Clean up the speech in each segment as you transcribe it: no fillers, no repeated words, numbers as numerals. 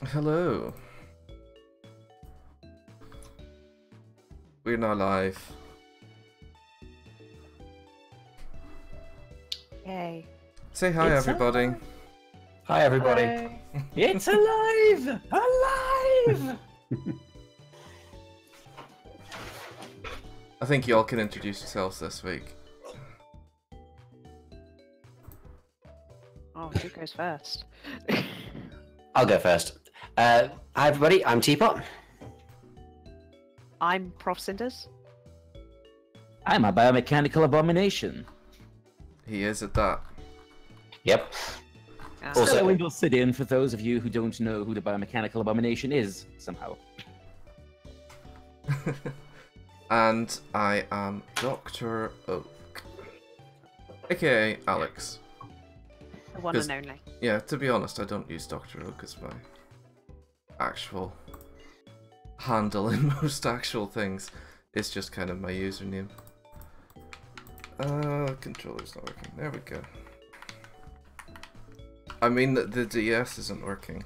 Hello. We're now live. Yay. Say hi, It's everybody. alive. Hi, everybody. Hi. It's alive! Alive! I think you all can introduce yourselves this week. Oh, who goes first? I'll go first. Hi, everybody. I'm Teapot. I'm Prof. Cinders. I'm a biomechanical abomination. He is at that. Yep. Also, Also- So we will sit in for those of you who don't know who the biomechanical abomination is, somehow. And I am Dr. Oak. AKA Alex. the one 'cause- and only. Yeah, to be honest, I don't use Dr. Oak as my actual handle in most actual things. It's just kind of my username. Controller's not working. There we go. I mean, the DS isn't working.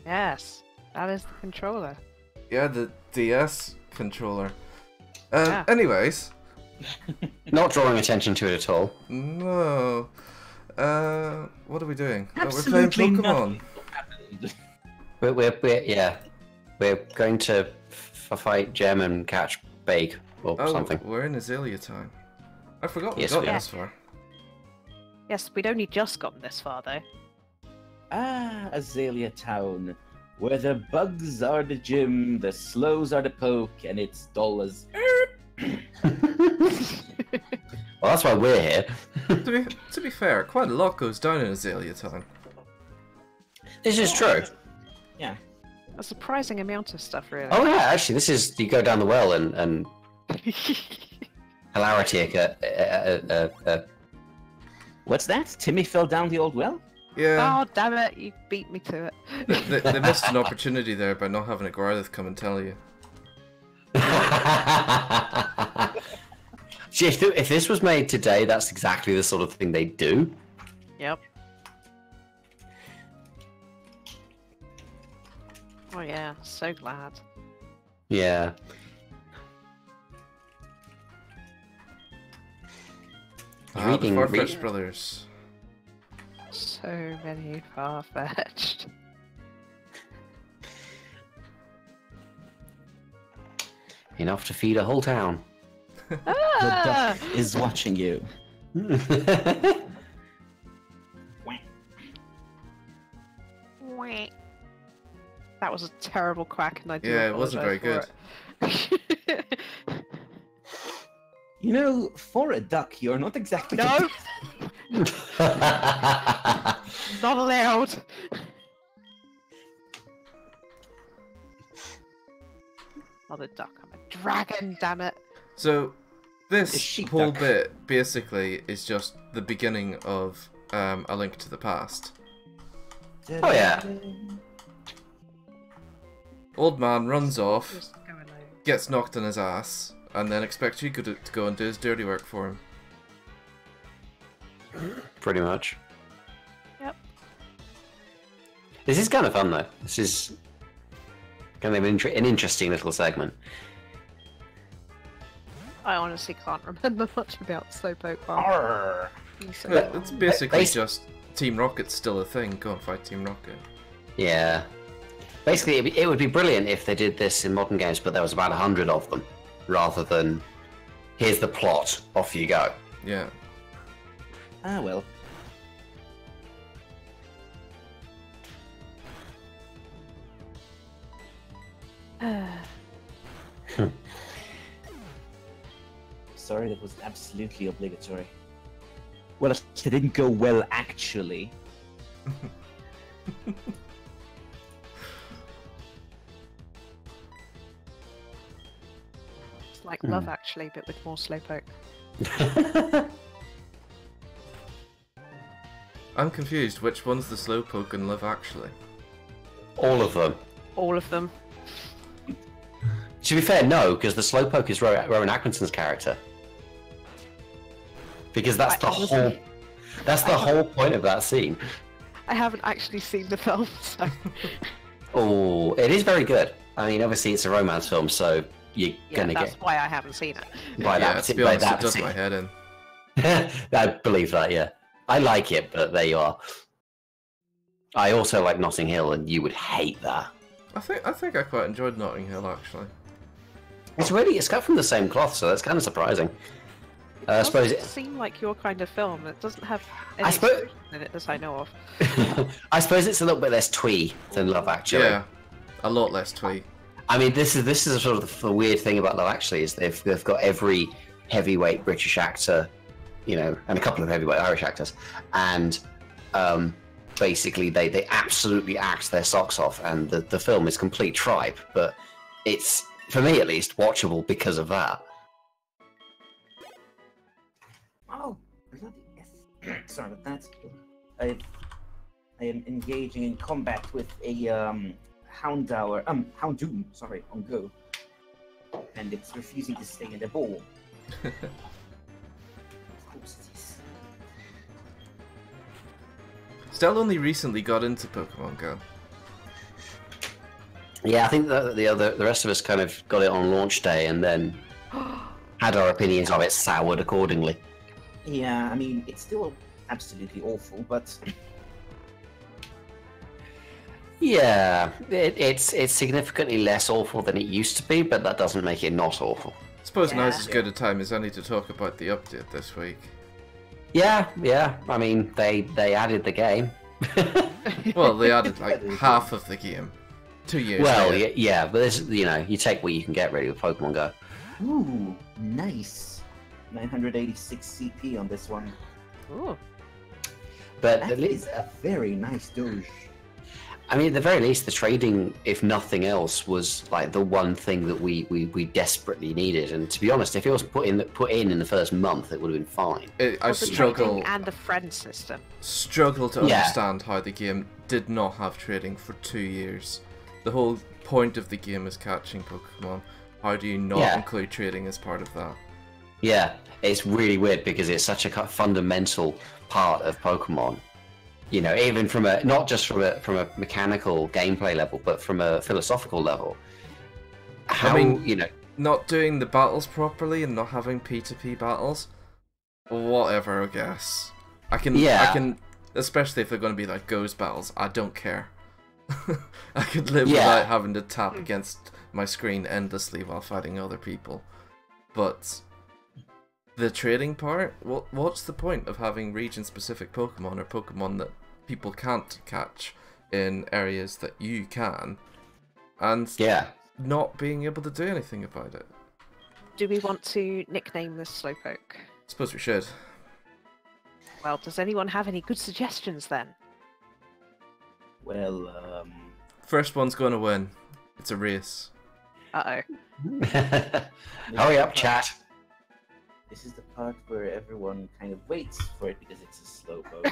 Yes, that is the controller. Yeah, the DS controller. Yeah. Anyways, Not drawing attention to it at all. no. What are we doing? Oh, we're playing Absolutely Pokemon. nothing happened. We're going to fight Gem and catch Bake or Oh, something. we're in Azalea time. I forgot we Yes, got we are. this far. Yes, we'd only just gotten this far though. Ah, Azalea Town, where the bugs are the gym, the slows are the poke, and it's dull as... Well, that's why we're here. To be fair, quite a lot goes down in Azalea time. This is true. Yeah. A surprising amount of stuff, really. Oh yeah, actually, this is you go down the well and hilarity. What's that? Timmy fell down the old well? Yeah, Oh, damn it, you beat me to it. they missed an opportunity there by not having a Growlithe come and tell you. See, if this was made today, that's exactly the sort of thing they do. Yep. Oh yeah, so glad. Yeah. The Reading- Farfetch'd brothers. So many far-fetched. Enough to feed a whole town. The Ah! duck is watching you. Wait. That was a terrible quack, and I do Yeah, it wasn't very good. apologise for it. You know, for a duck, you're not exactly... No, not allowed. Not a duck, I'm a dragon, damn it. So, A this sheep whole duck. bit basically is just the beginning of A Link to the Past. Oh, yeah. Old man runs off, Just go alone. gets knocked on his ass, and then expects Riku to go and do his dirty work for him. Pretty much. Yep. This is kind of fun, though. This is kind of an interesting little segment. I honestly can't remember much about Slowpoke. Arr. So, But it's basically Bas- just Team Rocket's still a thing. Go and fight Team Rocket. Yeah. Basically, it would be brilliant if they did this in modern games, but there was about 100 of them, rather than here's the plot, off you go. Yeah. Ah, well. Sorry, that was absolutely obligatory. Well, it didn't go well, actually. it's like Love Actually, but with more Slowpoke. I'm confused. Which one's the Slowpoke in Love Actually? All of them. All of them. To be fair, no, because the Slowpoke is Rowan Atkinson's character. Because that's the whole point of that scene. I haven't actually seen the film, so Oh, it is very good. I mean, obviously it's a romance film, so you're yeah, gonna that's get why I haven't seen it. by Yeah, that. to be by honest, that it does my head in. I believe that. Yeah, I like it, but there you are. I also like Notting Hill, and you would hate that. I think I quite enjoyed Notting Hill actually. It's cut from the same cloth, so that's kind of surprising. I suppose It seems like your kind of film. It doesn't have any I suppose- explosion in it, as I know of. I suppose it's a little bit less twee than Love Actually. Yeah, a lot less twee. I mean, this is sort of the weird thing about Love Actually is they've got every heavyweight British actor, you know, and a couple of heavyweight Irish actors, and basically they absolutely act their socks off, and the film is complete tripe, but it's, for me at least, watchable because of that. Oh, bloody F. Sorry about that. I am engaging in combat with a Houndoom, sorry, on Go. And it's refusing to stay in the ball. Of course it is. Stell only recently got into Pokemon Go. Yeah, I think that the rest of us kind of got it on launch day and then had our opinions of it soured accordingly. Yeah, I mean, it's still absolutely awful, but Yeah, it's significantly less awful than it used to be, but that doesn't make it not awful. I suppose Yeah. now's as good a time as any to talk about the update this week. Yeah. I mean, they added the game. Well, they added like half of the game. 2 years Well, later. yeah, but this, you know, you take what you can get really with Pokemon Go. ooh, nice. 986 CP on this one. Ooh. But That at least, is a very nice Doge. I mean, at the very least, the trading, if nothing else, was like the one thing that we desperately needed. And to be honest, if it was put in the first month, it would have been fine. I Well, the struggle trading and the friend system. to Yeah. understand how the game did not have trading for 2 years. The whole point of the game is catching Pokemon. How do you not Yeah. include trading as part of that? Yeah, it's really weird because it's such a fundamental part of Pokemon. You know, even from a not just from a mechanical gameplay level, but from a philosophical level. How, mean- you know, Not doing the battles properly and not having P2P battles? Whatever, I guess. I can, especially if they're going to be like Ghost battles, I don't care. I could live Yeah. without having to tap against my screen endlessly while fighting other people. But the trading part, what's the point of having region-specific Pokemon or Pokemon that people can't catch in areas that you can, and yeah. not being able to do anything about it? Do we want to nickname this Slowpoke? Suppose we should. Well, does anyone have any good suggestions then? Well, First one's going to win. It's a race. Uh-oh. Hurry up, chat. this is the part where everyone kind of waits for it because it's a slow boat.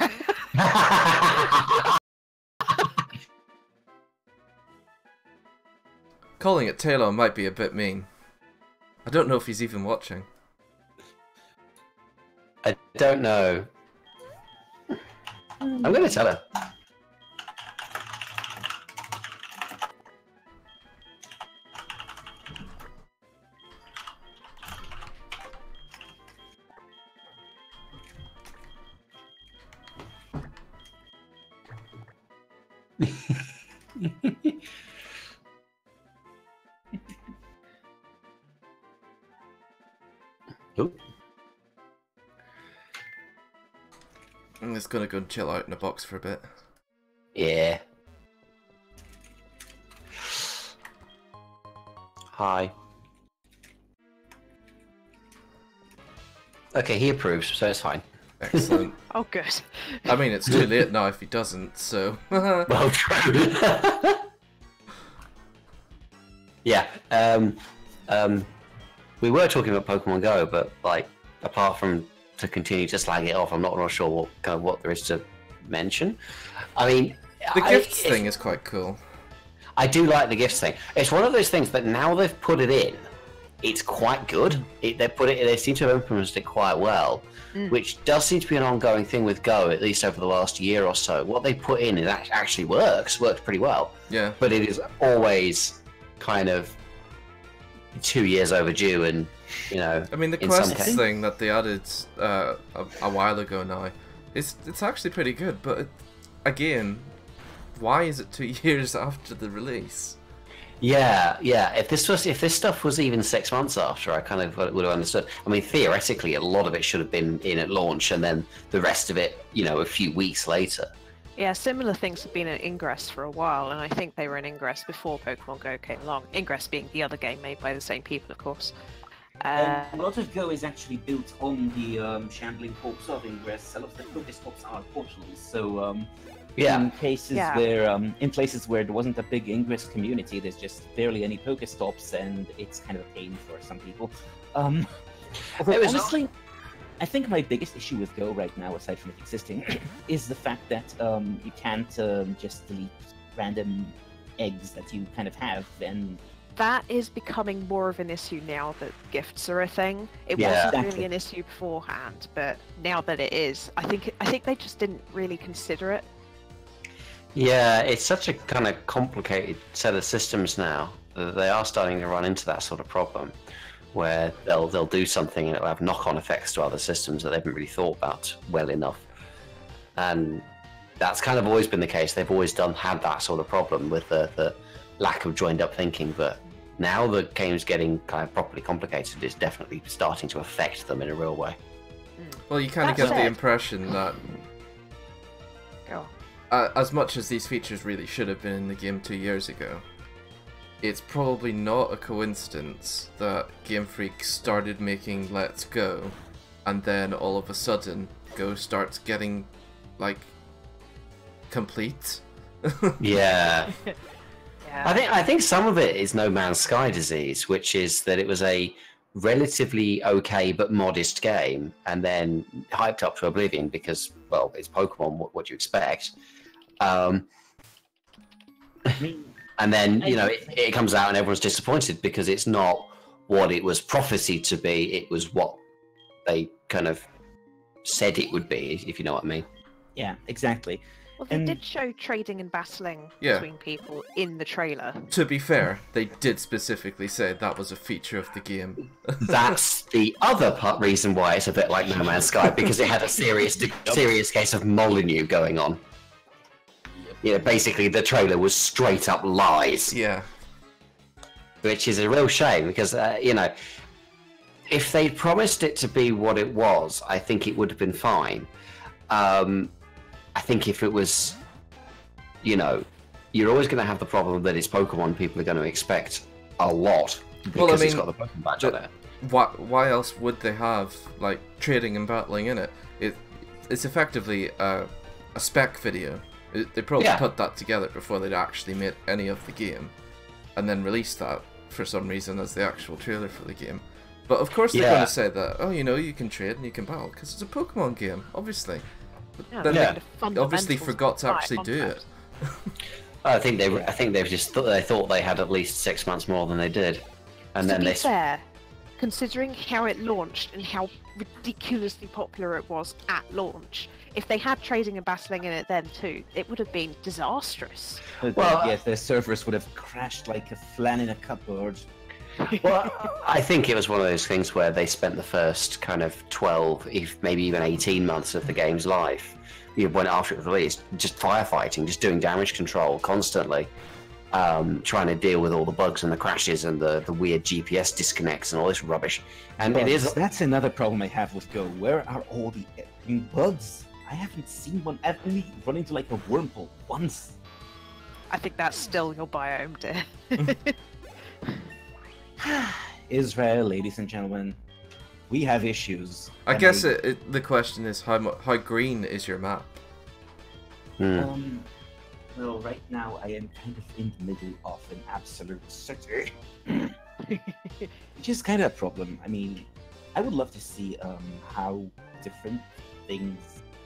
Calling it Taylor might be a bit mean. I don't know if he's even watching. I don't know. I'm going to tell her. Oop. I'm just gonna go and chill out in a box for a bit. Yeah. Hi. Okay, he approves, so it's fine. Excellent. Oh, good. I mean, it's too late now if he doesn't, so... Well, true. Yeah. We were talking about Pokemon Go, but like, apart from to continue to slag it off, I'm not real sure what there is to mention. I mean, The gifts thing is quite cool. I do like the gifts thing. It's one of those things that now they've put it in, it's quite good. They seem to have implemented it quite well, which does seem to be an ongoing thing with Go, at least over the last year or so. What they put in it actually works pretty well. Yeah. But it is always kind of 2 years overdue, and I mean, the quest thing that they added a while ago now, it's actually pretty good. But again, why is it 2 years after the release? Yeah. If this stuff was even 6 months after, I kind of would have understood. I mean, theoretically, a lot of it should have been in at launch, and then the rest of it, a few weeks later. Yeah, similar things have been in Ingress for a while, and I think they were in Ingress before Pokemon Go came along. Ingress being the other game made by the same people, of course. A lot of Go is actually built on the shambling corpse of Ingress. A lot of the Pokestops are portals, so in places where there wasn't a big Ingress community, there's just barely any Pokestops, and it's kind of a pain for some people. Honestly, I think my biggest issue with Go right now, aside from it existing, is the fact that you can't just delete random eggs that you kind of have, and that is becoming more of an issue now that gifts are a thing. It wasn't really an issue beforehand, but now that it is, I think they just didn't really consider it. Yeah, it's such a kind of complicated set of systems now that they are starting to run into that sort of problem, where they'll do something and it'll have knock-on effects to other systems that they haven't really thought about well enough. And that's kind of always been the case. They've always had that sort of problem with the lack of joined-up thinking, but now the game's getting kind of properly complicated. It's definitely starting to affect them in a real way. Well, you kind of get the impression that as much as these features really should have been in the game 2 years ago, it's probably not a coincidence that Game Freak started making Let's Go, and then all of a sudden Go starts getting, like, complete. Yeah. I think some of it is No Man's Sky disease, which is that it was a relatively okay but modest game, and then hyped up to oblivion because, well, it's Pokemon. What do you expect? And then it comes out and everyone's disappointed because it's not what it was prophesied to be. It was what they kind of said it would be, if you know what I mean. Yeah, exactly. Well, they did show trading and battling between people in the trailer. To be fair, they did specifically say that was a feature of the game. That's the other reason why it's a bit like No Man's Sky, because it had a serious case of Molyneux going on. Basically the trailer was straight up lies. Yeah. Which is a real shame, because, if they'd promised it to be what it was, I think it would have been fine. I think if it was, you're always going to have the problem that it's Pokemon. People are going to expect a lot because it's got the Pokemon badge on it. Why else would they have, like, trading and battling in it? It's effectively a spec video. They probably put that together before they'd actually made any of the game, and then released that for some reason as the actual trailer for the game. But of course they're going to say that, you can trade and you can battle, because it's a Pokemon game, obviously. But then they obviously forgot to actually do it. I think they've just they thought they had at least 6 months more than they did, and then to be fair, considering how it launched and how ridiculously popular it was at launch, if they had trading and battling in it then too, it would have been disastrous. Well, yes, their servers would have crashed like a flan in a cupboard. Well, I think it was one of those things where they spent the first kind of 12, maybe even 18 months of the game's life, when after it was released, just firefighting, just doing damage control constantly, trying to deal with all the bugs and the crashes and the weird GPS disconnects and all this rubbish. And that's another problem I have with Go. Where are all the bugs? I haven't seen one ever run into like a wormhole once. I think that's still your biome, dear. Israel, ladies and gentlemen, we have issues. I guess the question is how green is your map? Well, right now I am kind of in the middle of an absolute city, which is kind of a problem. I mean, I would love to see how different things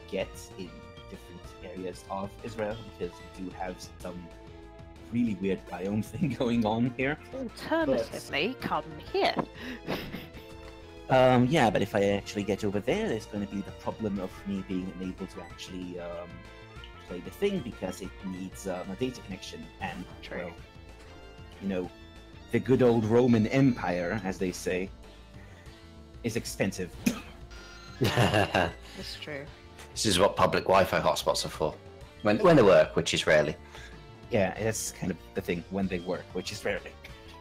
get in different areas of Israel, because we do have some really weird biome thing going on here. Alternatively, come here. Yeah, but if I actually get over there, there's going to be the problem of me being unable to actually play the thing because it needs a data connection, and well, you know, the good old Roman Empire, as they say, is expensive. That's true. This is what public Wi-Fi hotspots are for, when they work, which is rarely. Yeah, that's kind of the thing, when they work, which is rarely.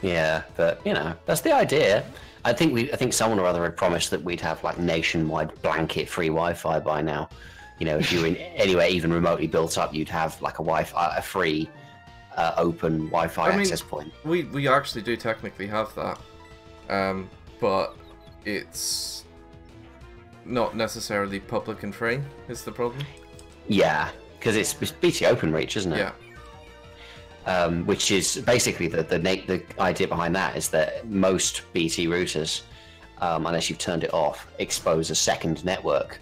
Yeah, but you know, that's the idea. I think someone or other had promised that we'd have like nationwide blanket free Wi-Fi by now. You know, if you were in anywhere even remotely built up, you'd have like a free open Wi-Fi access point. We actually do technically have that, but it's not necessarily public and free. Is the problem? Yeah, because it's BT OpenReach, isn't it? Yeah. Which is basically the idea behind that is that most BT routers, unless you've turned it off, expose a second network,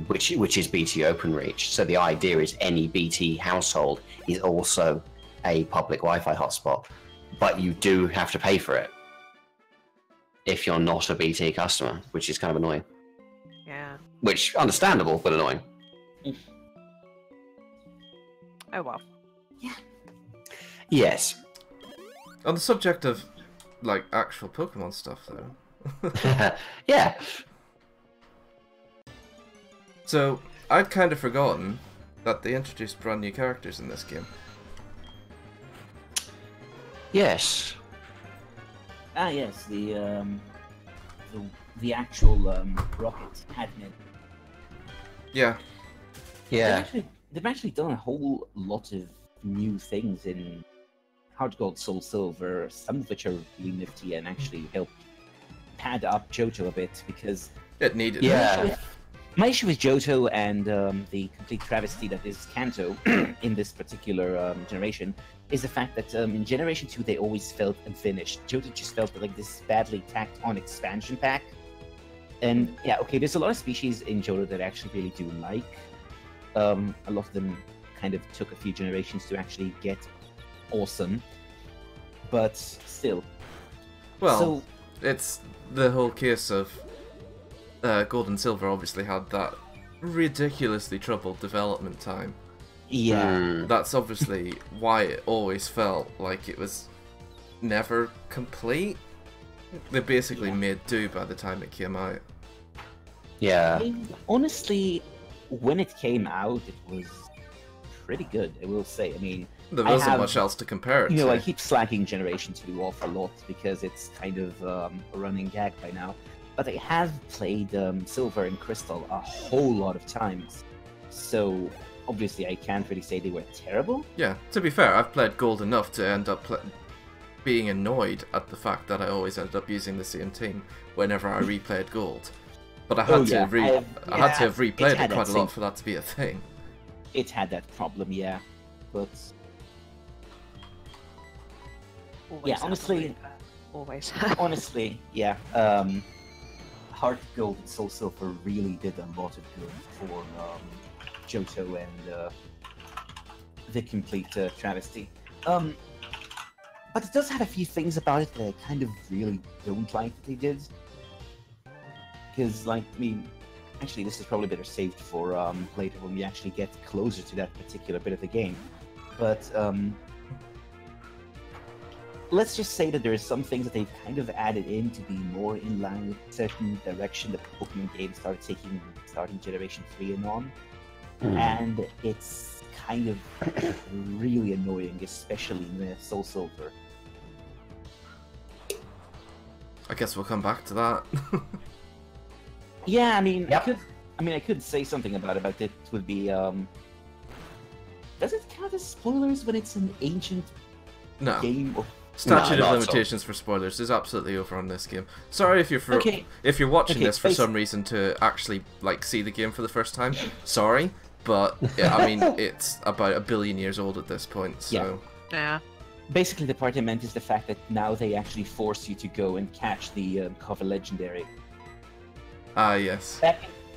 which is BT OpenReach. So the idea is any BT household is also a public Wi-Fi hotspot, but you do have to pay for it if you're not a BT customer, which is kind of annoying. Yeah. Which understandable, but annoying. Oh well. Yeah. Yes. On the subject of, like, actual Pokemon stuff, though. Yeah. So, I'd kind of forgotten that they introduced brand new characters in this game. Yes. Ah, yes, the actual Rocket admin. Yeah. Yeah. They've actually done a whole lot of new things in Heart Gold, Soul Silver, some of which are really nifty and actually help pad up Johto a bit, because It needed Yeah. my issue with Johto and the complete travesty that is Kanto in this particular generation is the fact that in Generation 2 they always felt unfinished. Johto just felt like this badly tacked on expansion pack. And yeah, okay, there's a lot of species in Johto that I actually really do like. A lot of them kind of took a few generations to actually get awesome, but still. Well, So, it's the whole case of Gold and Silver obviously had that ridiculously troubled development time. yeah. That's obviously why it always felt like it was never complete. They basically made do by the time it came out. Yeah. I mean, honestly, when it came out, it was pretty good, I will say. I mean, There I wasn't have- much else to compare it you know, to. I keep slacking Generation 2 off a lot because it's kind of a running gag by now. But I have played Silver and Crystal a whole lot of times. So, obviously, I can't really say they were terrible. Yeah, to be fair, I've played Gold enough to end up being annoyed at the fact that I always ended up using the same team whenever I replayed Gold. But I had to have replayed it quite a lot for that to be a thing. It had that problem, yeah. But Always Yeah, have honestly- a replay. Always. honestly, yeah. Heart Gold and Soul Silver really did a lot of good for Johto and the complete travesty. But it does have a few things about it that I kind of really don't like that they did. Because, like, I mean, actually, this is probably better saved for later when we actually get closer to that particular bit of the game. But let's just say that there are some things that they've kind of added in to be more in line with a certain direction that the Pokemon game started taking starting Generation 3 and on. And it's kind of really annoying, especially in the Soul Silver. I guess we'll come back to that. Yeah, I mean, Yep. I could say something about it, but it would be, does it count as spoilers when it's an ancient No. game? Statute No, of not limitations for spoilers is absolutely over on this game. Sorry if you're Okay. if you're watching Okay, this for basi- some reason to actually like see the game for the first time. Sorry, but I mean it's about 1 billion years old at this point. So Yeah. Basically, the part I meant is the fact that now they actually force you to go and catch the cover legendary. ah yes,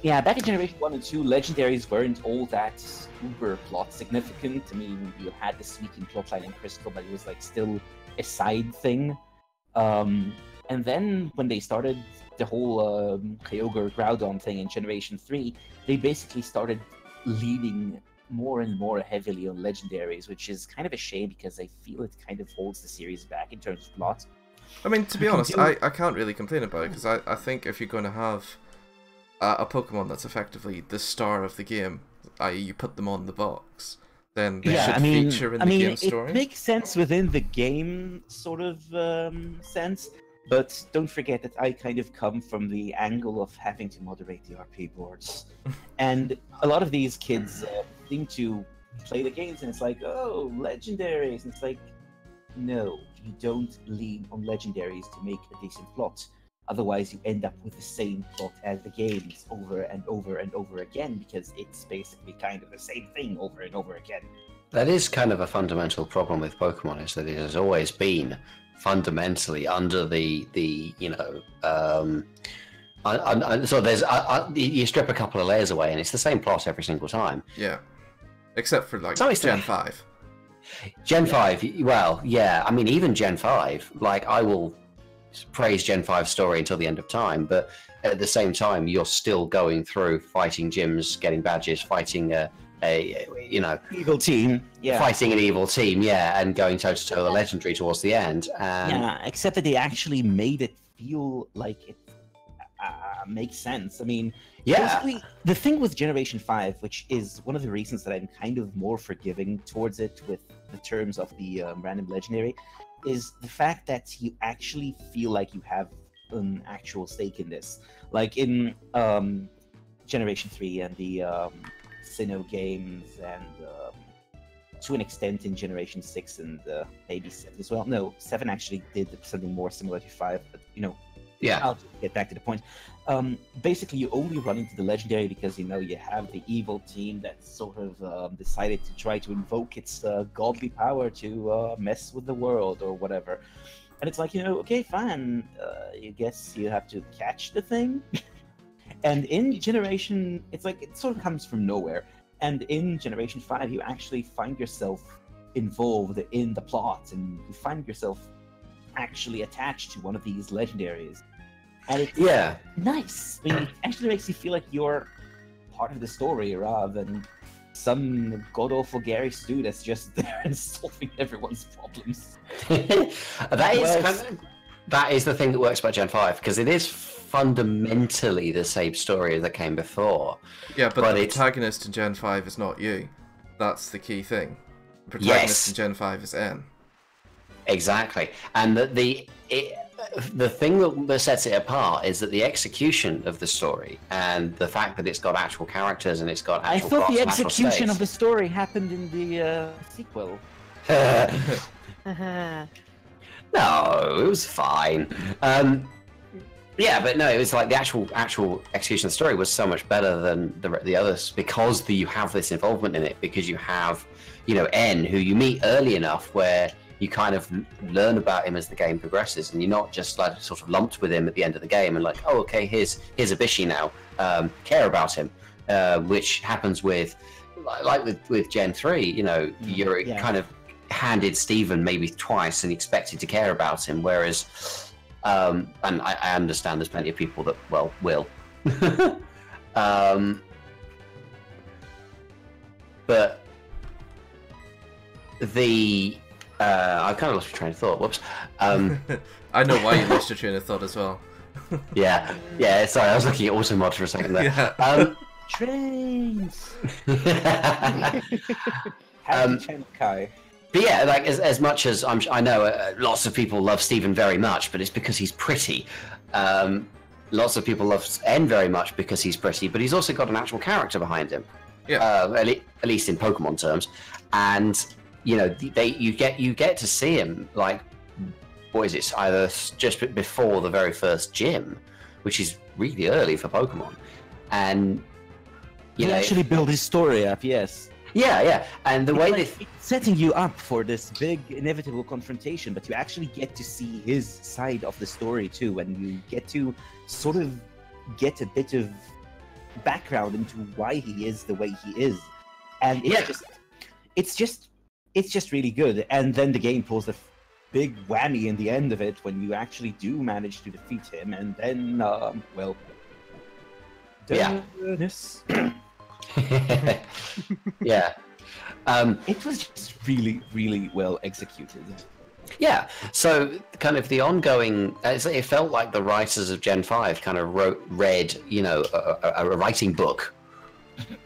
Yeah, back in Generation 1 and 2, legendaries weren't all that uber plot significant. I mean, you had the sneaking plotline in Crystal, but it was like still a side thing. And then when they started the whole Kyogre or Groudon thing in Generation 3, they basically started leaning more and more heavily on legendaries, which is kind of a shame because I feel it kind of holds the series back in terms of plot. I mean, to be honest, I can't really complain about it, because I think if you're going to have a Pokemon that's effectively the star of the game, i.e. you put them on the box, then they should feature in the game story. It makes sense within the game sort of sense, but don't forget that I kind of come from the angle of having to moderate the RP boards. And a lot of these kids seem to play the games and it's like, oh, legendaries. And it's like, no, you don't lean on legendaries to make a decent plot. Otherwise, you end up with the same plot as the games over and over and over again, because it's basically kind of the same thing over and over again. That is kind of a fundamental problem with Pokemon, is that it has always been fundamentally under the you know, so there's you strip a couple of layers away and it's the same plot every single time. Yeah, except for like Gen 5. Gen 5, well, yeah, I mean, even Gen 5, like, I will praise Gen 5's story until the end of time, but at the same time, you're still going through fighting gyms, getting badges, fighting a you know, evil team, yeah, fighting an evil team, yeah, and going toe-to-toe the legendary towards the end. Yeah, except that they actually made it feel like it makes sense. I mean, yeah, basically, the thing with Generation 5, which is one of the reasons that I'm kind of more forgiving towards it with the terms of the random legendary, is the fact that you actually feel like you have an actual stake in this. Like in Generation 3 and the Sinnoh games, and to an extent in Generation 6 and maybe 7 as well. No, 7 actually did something more similar to 5, but, you know, yeah, I'll get back to the point. Basically, you only run into the legendary because, you know, you have the evil team that sort of decided to try to invoke its godly power to mess with the world or whatever. And it's like, you know, okay, fine. You guess you have to catch the thing. And in Generation, it's like it sort of comes from nowhere. And in Generation 5, you actually find yourself involved in the plot, and you find yourself actually attached to one of these legendaries. And it's nice. I mean, it actually makes you feel like you're part of the story rather than some god-awful Gary Stu that's just there and solving everyone's problems. That is the thing that works about Gen 5, because it is fundamentally the same story that came before. Yeah, but the protagonist in Gen 5 is not you. That's the key thing. The protagonist in Gen 5 is N. Exactly. And the thing that sets it apart is that the execution of the story and the fact that it's got actual characters and it's got actual plots. I thought the execution of the story happened in the sequel. No, it was fine. Yeah, but no, it was like the actual execution of the story was so much better than the others, because you have this involvement in it, because you have, you know, N, who you meet early enough where you kind of learn about him as the game progresses, and you're not just like sort of lumped with him at the end of the game and like, oh, okay, here's a Bishi now, care about him, which happens with Gen 3, you know, you're kind of handed Steven maybe twice and expected to care about him, whereas and I understand there's plenty of people that, well, will. But I kind of lost my train of thought. Whoops. I know why you lost your train of thought as well. Yeah. Sorry, I was looking at Automod for a second there. Yeah. Trains. Kai. But yeah, like as much as I know lots of people love Steven very much, but it's because he's pretty. Lots of people love N very much because he's pretty, but he's also got an actual character behind him. Yeah. At least in Pokemon terms, and you know you get to see him, like, what is it? Either just before the very first gym, which is really early for Pokemon, and you know, actually build his story up. Yes. Yeah, and the way it's setting you up for this big inevitable confrontation, but you actually get to see his side of the story too, and you get to sort of get a bit of background into why he is the way he is, and it's just really good. And then the game pulls a big whammy in the end of it when you actually do manage to defeat him, and then well, Dennis. Yeah. It was just really, really well executed. Yeah, so kind of the ongoing, it felt like the writers of Gen 5 kind of read, you know, a writing book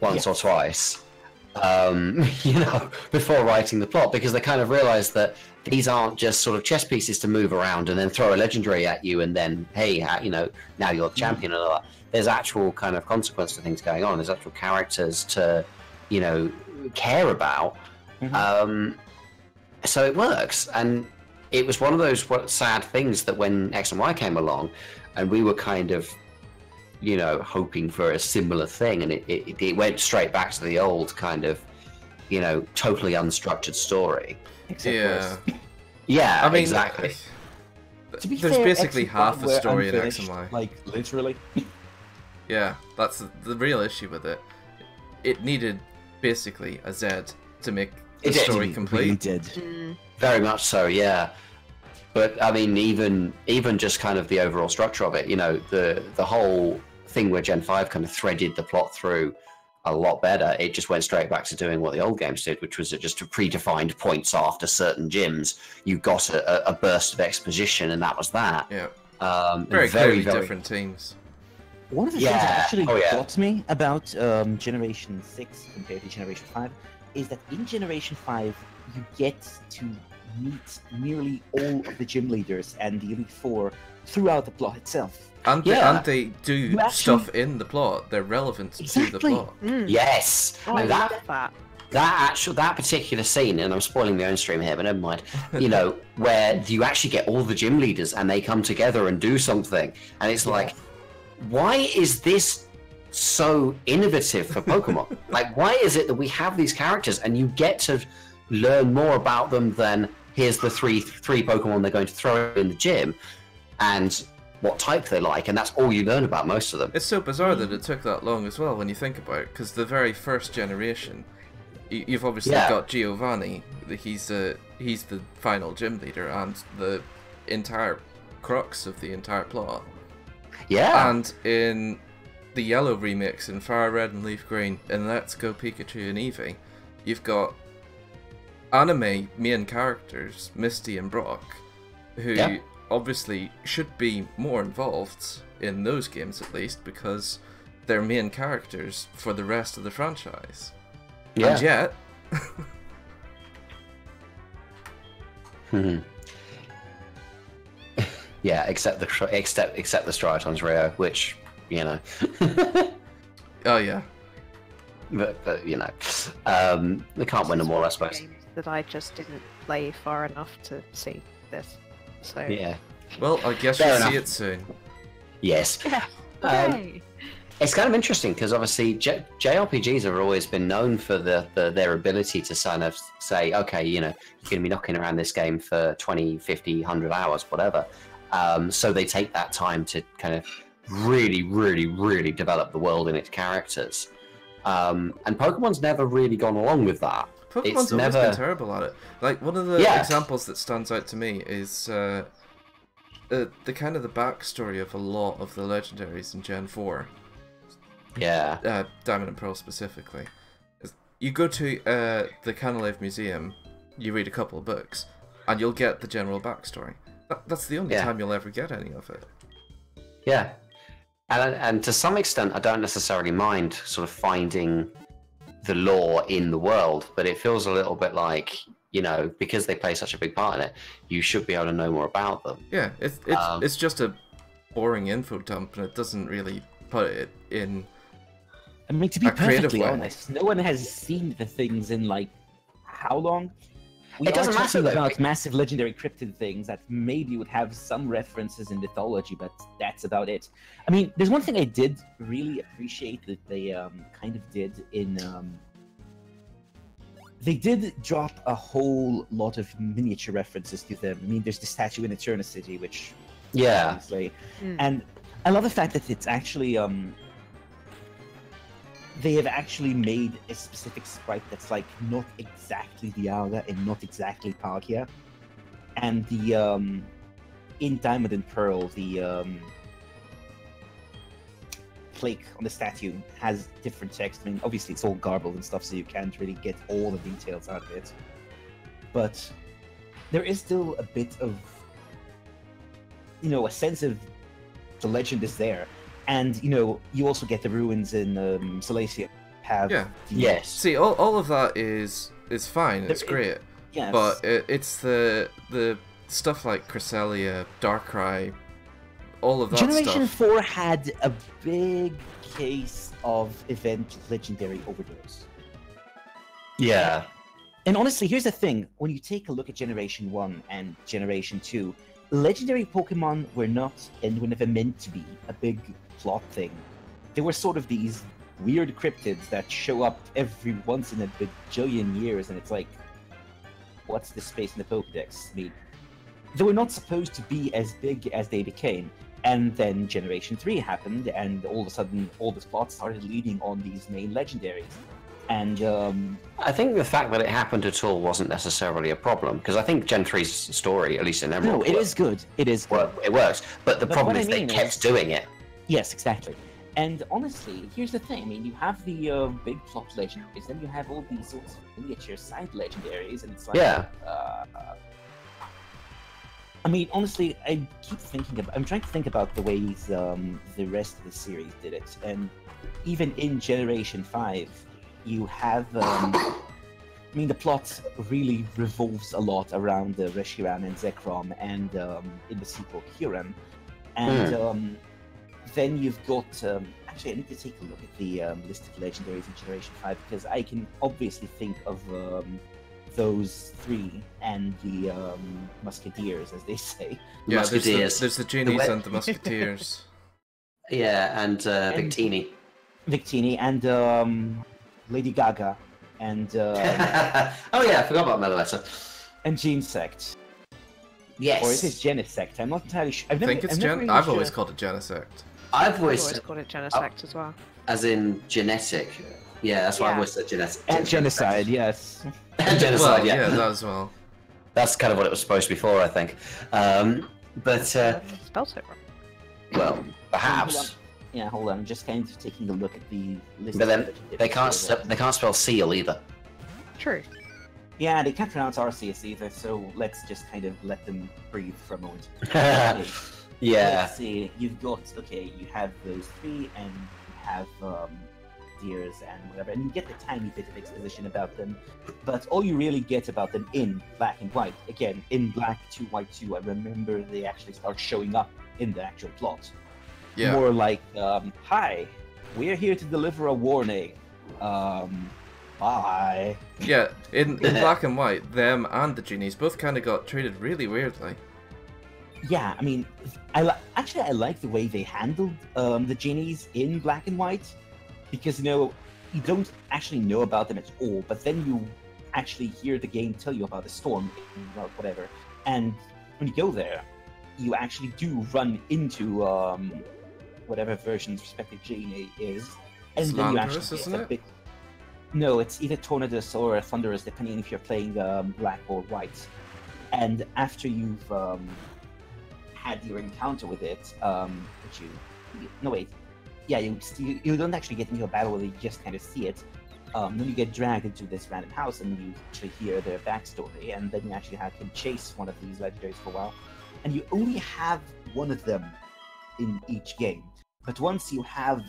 once or twice, you know, before writing the plot, because they kind of realized that these aren't just sort of chess pieces to move around and then throw a legendary at you and then, hey, you know, now you're the champion and all that. There's actual kind of consequence to things going on. There's actual characters to, you know, care about. So it works, and it was one of those sad things that when X and Y came along, and we were kind of, you know, hoping for a similar thing, and it went straight back to the old kind of, you know, totally unstructured story. Yeah, I mean, exactly. There's basically half a story in X and Y. Like, literally. Yeah, that's the real issue with it. It needed basically a Z to make the story complete. Really did. Very much so, yeah. But I mean, even just kind of the overall structure of it, you know, the whole thing where Gen 5 kind of threaded the plot through a lot better. It just went straight back to doing what the old games did, which was just predefined points after certain gyms. You got a burst of exposition, and that was that. Yeah. Very clearly different teams. One of the things that actually got me about Generation 6 compared to Generation 5 is that in Generation 5, you get to meet nearly all of the gym leaders and the Elite Four throughout the plot itself. And they do stuff in the plot. They're relevant to the plot. Yes. Oh, I love that. That particular scene, and I'm spoiling my own stream here, but never mind. You know, where you actually get all the gym leaders and they come together and do something, and it's like, why is this so innovative for Pokemon? Like, why is it that we have these characters and you get to learn more about them than here's the three Pokemon they're going to throw in the gym and what type they like, and that's all you learn about most of them. It's so bizarre that it took that long as well when you think about it, because the very first generation, you've obviously got Giovanni. He's the final gym leader and the entire crux of the entire plot. Yeah. And in the yellow remix, in Fire Red and Leaf Green, and Let's Go Pikachu and Eevee, you've got anime main characters, Misty and Brock, who obviously should be more involved in those games at least, because they're main characters for the rest of the franchise. Yeah. And yet... Yeah, except the Stratons Rio, which, you know. Oh yeah. But you know, they can't win them all, I suppose. That I just didn't play far enough to see this. So yeah. Well, I guess we'll see it soon. Yes. Yeah. It's kind of interesting because obviously JRPGs have always been known for their ability to kind of say, okay, you know, you're going to be knocking around this game for 20, 50, 100 hours, whatever. So they take that time to kind of really, really, really develop the world and its characters. And Pokemon's never really gone along with that. Pokemon's always been terrible at it. Like, one of the examples that stands out to me is the kind of the backstory of a lot of the legendaries in Gen 4. Yeah. Diamond and Pearl specifically. You go to the Canalave Museum, you read a couple of books, and you'll get the general backstory. That's the only time you'll ever get any of it. Yeah. And to some extent, I don't necessarily mind sort of finding the lore in the world, but it feels a little bit like, you know, because they play such a big part in it, you should be able to know more about them. Yeah, it's just a boring info dump, and it doesn't really put it in. I mean, to be perfectly honest, no one has seen the things in like how long? We are talking about massive legendary cryptid things that maybe would have some references in mythology, but that's about it. I mean, there's one thing I did really appreciate that they kind of did in... They did drop a whole lot of miniature references to them. I mean, there's the statue in Eternity, which... Yeah. Obviously. And I love the fact that it's actually... they have actually made a specific sprite that's like not exactly Dialga and not exactly Palkia. And the in Diamond and Pearl, the flake on the statue has different text. I mean, obviously it's all garbled and stuff, so you can't really get all the details out of it. But there is still a bit of, a sense of the legend is there. And, you also get the ruins in Silesia. Yes. See, all of that is fine. It's great. Yes. But it's the stuff like Cresselia, Darkrai, all of that Generation stuff. 4 had a big case of event legendary overdose. Yeah. And honestly, here's the thing. When you take a look at Generation 1 and Generation 2, legendary Pokemon were not, and were never meant to be, a big plot thing. They were sort of these weird cryptids that show up every once in a bajillion years, and it's like, what's the space in the Pokedex? I mean, they were not supposed to be as big as they became. And then Generation 3 happened, and all of a sudden, all this plot started leading on these main legendaries. And I think the fact that it happened at all wasn't necessarily a problem, because I think Gen 3's story, at least in Emerald, no, it is good. It is good. It works. But the problem is they kept doing it. Yes, exactly. And honestly, here's the thing. I mean, you have the big plot legendaries, then you have all these sorts of miniature side legendaries, and it's like, I mean, honestly, I'm trying to think about the ways the rest of the series did it, and even in Generation 5, you have, I mean, the plot really revolves a lot around Reshiram and Zekrom, and in the sequel, Kyurem, and then you've got, actually, I need to take a look at the list of legendaries in Generation 5, because I can obviously think of those three and the Musketeers, as they say. Yeah, Musketeers. There's the Genies and the Musketeers. Yeah, and Victini. Victini and Lady Gaga and Oh yeah, I forgot about Meloetta. and Genesect. Yes. Or is it Genesect? I'm not entirely sure. I think it's Gen. I've always called it Genesect. I've always called it Genesect as well. As in genetic. Yeah, that's why I've always said genetic. And genocide, yes. And genocide, well, yeah, that as well. That's kind of what it was supposed to be for, I think. But Spelled it wrong. well, perhaps. Yeah, hold on. I'm just kind of taking a look at the list. But then they can't spell seal either. True. Yeah, they can't pronounce Arceus either. So let's just kind of let them breathe for a moment. Yeah. Let's see. You've got you have those three, and you have Deers and whatever, and you get a tiny bit of exposition about them, but all you really get about them in Black and White. Again, in Black 2, White 2, I remember they actually start showing up in the actual plot. Yeah. More like, hi, we're here to deliver a warning. Bye. Yeah, in Black and White, them and the Genies both kind of got treated really weirdly. Yeah, I mean, I like the way they handled the Genies in Black and White. Because, you don't actually know about them at all, but then you actually hear the game tell you about the storm, or whatever. And when you go there, you actually do run into whatever version's respective genie is. And then you actually isn't it? No, it's either Tornadus or Thunderous, depending on if you're playing Black or White. And after you've had your encounter with it, yeah, you don't actually get into a battle where you just kind of see it. Then you get dragged into this random house and you actually hear their backstory, and then you actually can chase one of these legendaries for a while. And you only have one of them in each game. But once you have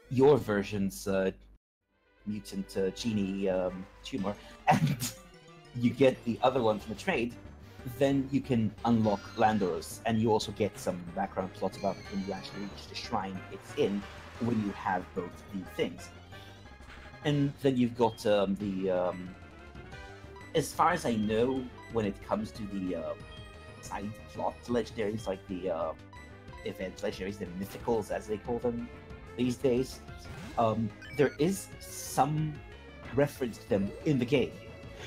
your version's mutant genie tumor, and you get the other one from a trade, then you can unlock Landorus, and you also get some background plots about when you actually reach the shrine it's in, when you have both the things. And then you've got as far as I know, when it comes to the side plot legendaries, like the event legendaries, the mythicals as they call them these days, there is some reference to them in the game,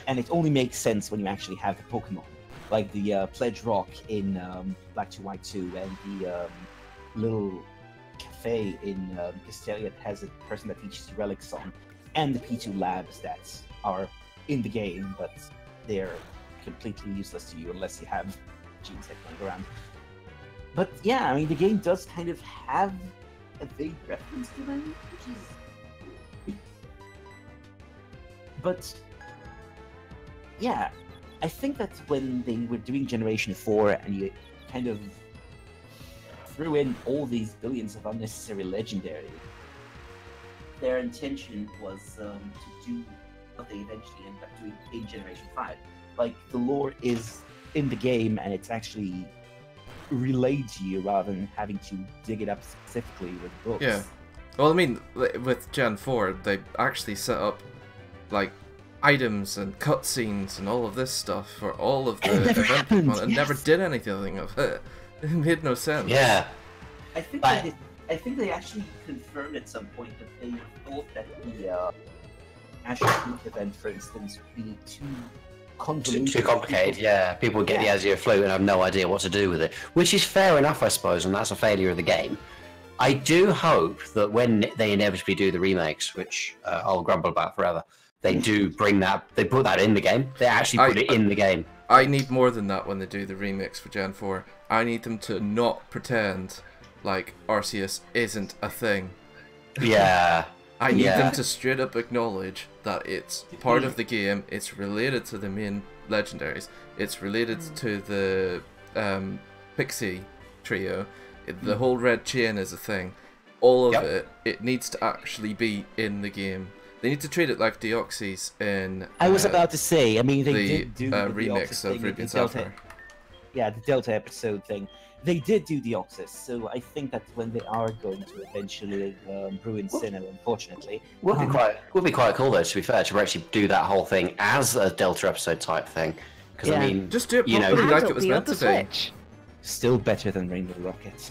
and it only makes sense when you actually have the Pokemon. Like the Pledge Rock in Black 2 White 2, and the little cafe in Castelia has a person that teaches you Relic Song, and the P2 labs that are in the game, but they're completely useless to you unless you have genes that going around. But yeah, I mean, the game does kind of have a vague reference to them, which is... But yeah, I think that when they were doing Generation 4 and you kind of threw in all these billions of unnecessary legendary, their intention was to do what they eventually ended up doing in Generation 5. Like, the lore is in the game and it's actually relayed to you rather than having to dig it up specifically with books. Yeah. Well, I mean, with Gen 4, they actually set up, like, items and cutscenes and all of this stuff for all of the event Pokemon and never did anything of it. It made no sense. Yeah. I think they actually confirmed at some point that they thought that the Ash Peak event, for instance, would be too convoluted. Too complicated, yeah. People get the Azure Flute and have no idea what to do with it, which is fair enough, I suppose, and that's a failure of the game. I do hope that when they inevitably do the remakes, which I'll grumble about forever, they do bring that, they put that in the game. They actually put it in the game. I need more than that when they do the remix for Gen 4. I need them to not pretend like Arceus isn't a thing. Yeah. I need them to straight up acknowledge that it's part of the game, it's related to the main legendaries, it's related to the Pixie trio, the whole red chain is a thing. All of it needs to actually be in the game. They need to treat it like Deoxys in I was about to say, I mean, they did do the remix of Ruby and Sapphire. Yeah, the Delta episode thing. They did do Deoxys, so I think that when they are going to eventually ruin Sinnoh, unfortunately... Would be quite cool, though, to be fair, to actually do that whole thing as a Delta episode type thing. Because, I mean, just do it properly like it was meant to be. Still better than Rainbow Rocket.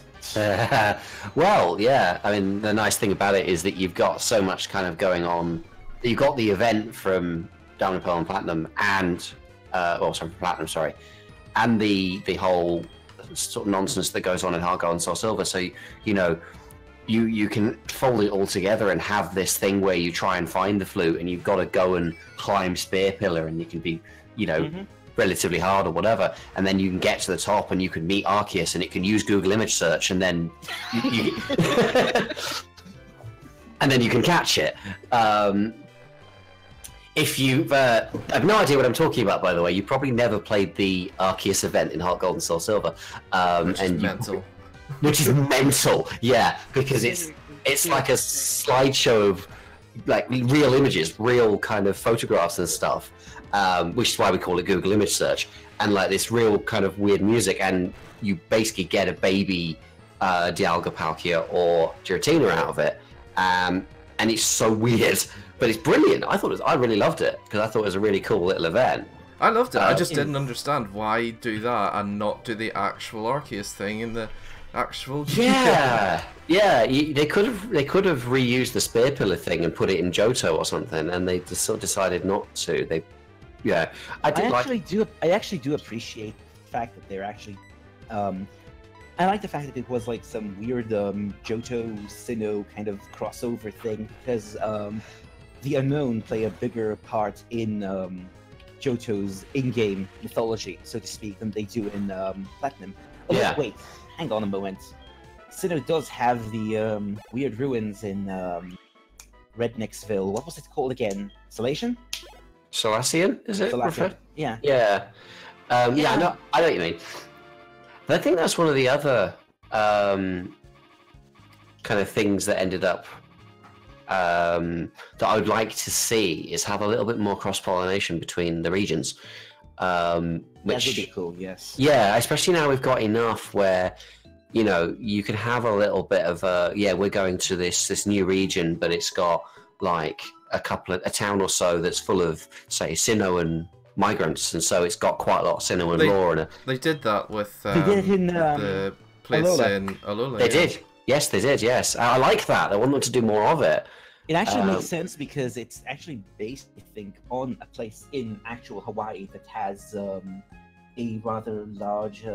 Well, yeah. I mean, the nice thing about it is that you've got so much kind of going on. You've got the event from Diamond, Pearl, and Platinum, and Platinum, sorry, and the whole sort of nonsense that goes on in Heart Gold and SoulSilver. So you know, you can fold it all together and have this thing where you try and find the flute, and you've got to go and climb Spear Pillar, and you can be, you know. Relatively hard or whatever, and then you can get to the top and you can meet Arceus and it can use Google image search, and then you and then you can catch it. If you've I have no idea what I'm talking about, by the way. You probably never played the Arceus event in Heart Gold and SoulSilver, which is mental. Which is mental, yeah, because it's like a slideshow of like real images, real kind of photographs and stuff. Which is why we call it Google image search, and like this real kind of weird music, and you basically get a baby Dialga, Palkia or Giratina out of it, and it's so weird, but it's brilliant. I really loved it because I thought it was a really cool little event. I loved it. I just didn't understand why do that and not do the actual Arceus thing in the actual yeah. They could have reused the Spear Pillar thing and put it in Johto or something, and they just sort of decided not to. I actually do appreciate the fact that they're actually I like the fact that it was like some weird Johto Sinnoh kind of crossover thing, because the Unknown play a bigger part in Johto's in-game mythology, so to speak, than they do in Platinum. Wait, hang on a moment. Sinnoh does have the weird ruins in Rednexville. What was it called again? Solation? Solacian, is it? Yeah. Yeah. I know what you mean. But I think that's one of the other kind of things that ended up that I would like to see is have a little bit more cross-pollination between the regions. Which that would be cool, yes. Yeah, especially now we've got enough where, you know, you can have a little bit of we're going to this new region, but it's got like a town or so that's full of, say, Sinnoh and migrants, and so it's got quite a lot of Sinnoh and lore in it. They did that with they did in, the place Alola. in Alola. They did. Yes, they did, yes. I like that. I want them to do more of it. It actually makes sense because it's actually based, I think, on a place in actual Hawaii that has a rather large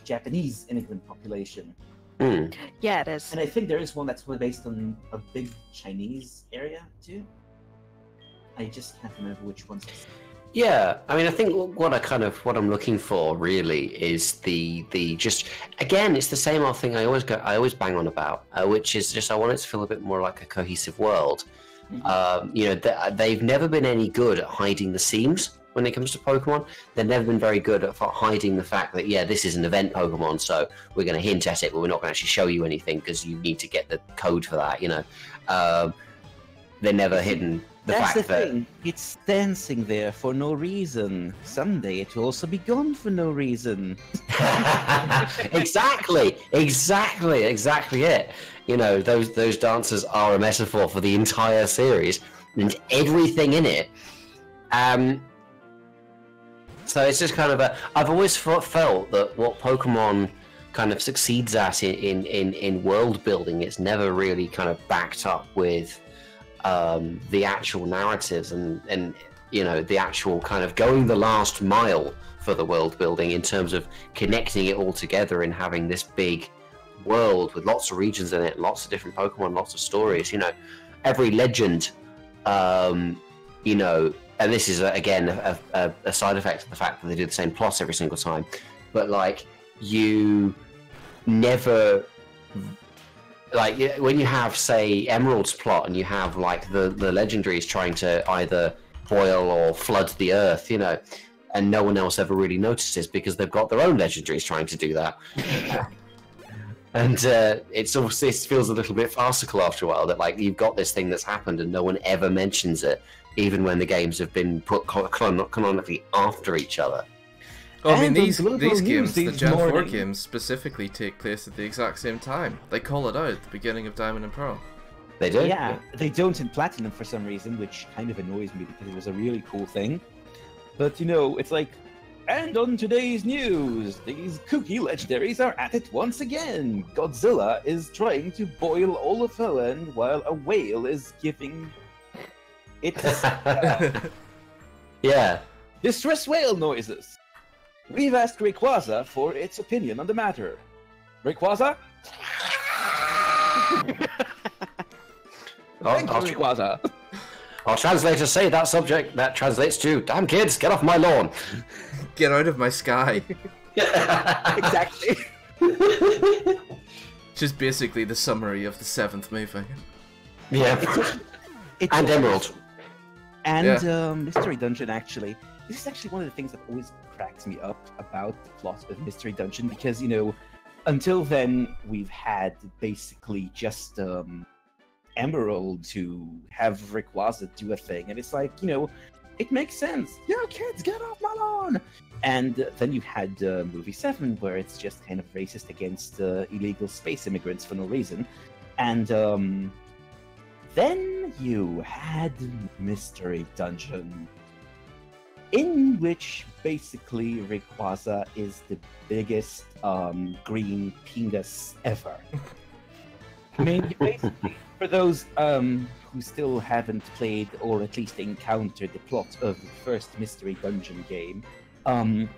Japanese immigrant population. Mm. Yeah, it is. And I think there is one that's based on a big Chinese area too. I just can't remember which ones. Yeah, I mean, I think what I'm looking for really is the just again, it's the same old thing I always bang on about, which is just I want it to feel a bit more like a cohesive world. Mm-hmm. They've never been any good at hiding the seams when it comes to Pokemon. They've never been very good at hiding the fact that this is an event Pokemon, so we're going to hint at it, but we're not going to actually show you anything because you need to get the code for that. They're never hidden. That's the thing. It's dancing there for no reason. Someday it will also be gone for no reason. Exactly it. Those dancers are a metaphor for the entire series and everything in it. So it's just kind of I've always felt that what Pokemon kind of succeeds at in world building, it's never really kind of backed up with the actual narratives and the actual kind of going the last mile for the world building in terms of connecting it all together and having this big world with lots of regions in it, lots of different Pokemon, lots of stories. Every legend, and this is again a side effect of the fact that they do the same plot every single time, but like you never. Like when you have, say, Emerald's plot, and you have like the legendaries trying to either boil or flood the earth, and no one else ever really notices because they've got their own legendaries trying to do that. And it feels a little bit farcical after a while that like you've got this thing that's happened and no one ever mentions it, even when the games have been put canonically after each other. Well, I mean, these games, the Gen 4 games, specifically take place at the exact same time. They call it out at the beginning of Diamond and Pearl. They do? Yeah, they don't in Platinum for some reason, which kind of annoys me because it was a really cool thing. But, it's like, and on today's news, these kooky legendaries are at it once again. Godzilla is trying to boil all of Hoenn while a whale is giving it... Yeah. Distress whale noises. We've asked Rayquaza for its opinion on the matter. Rayquaza? Rayquaza. Our translators say that subject, that translates to, damn kids, get off my lawn. Get out of my sky. Exactly. Just basically the summary of the 7th movie. Yeah. And Emerald. And Mystery Dungeon, actually. This is actually one of the things that always cracks me up about the plot of Mystery Dungeon, because, until then, we've had basically just Emerald to have Rayquaza do a thing, and it's like, it makes sense. Yo, kids, get off my lawn! And then you had Movie 7, where it's just kind of racist against illegal space immigrants for no reason. And then you had Mystery Dungeon, in which basically Rayquaza is the biggest green penis ever. I mean, basically, for those who still haven't played or at least encountered the plot of the first Mystery Dungeon game, to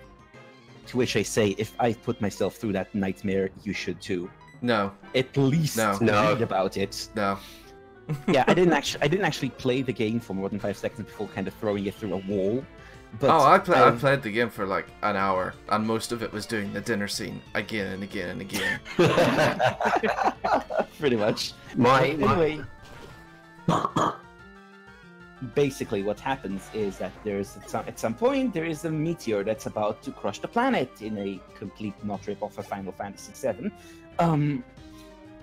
which I say, if I put myself through that nightmare, you should too. No. At least read about it. No. Yeah, I didn't actually play the game for more than 5 seconds before kind of throwing it through a wall. But, I played the game for like an hour, and most of it was doing the dinner scene again and again and again. Pretty much. Anyway, basically what happens is that at some point there is a meteor that's about to crush the planet in a complete not rip-off of Final Fantasy VII.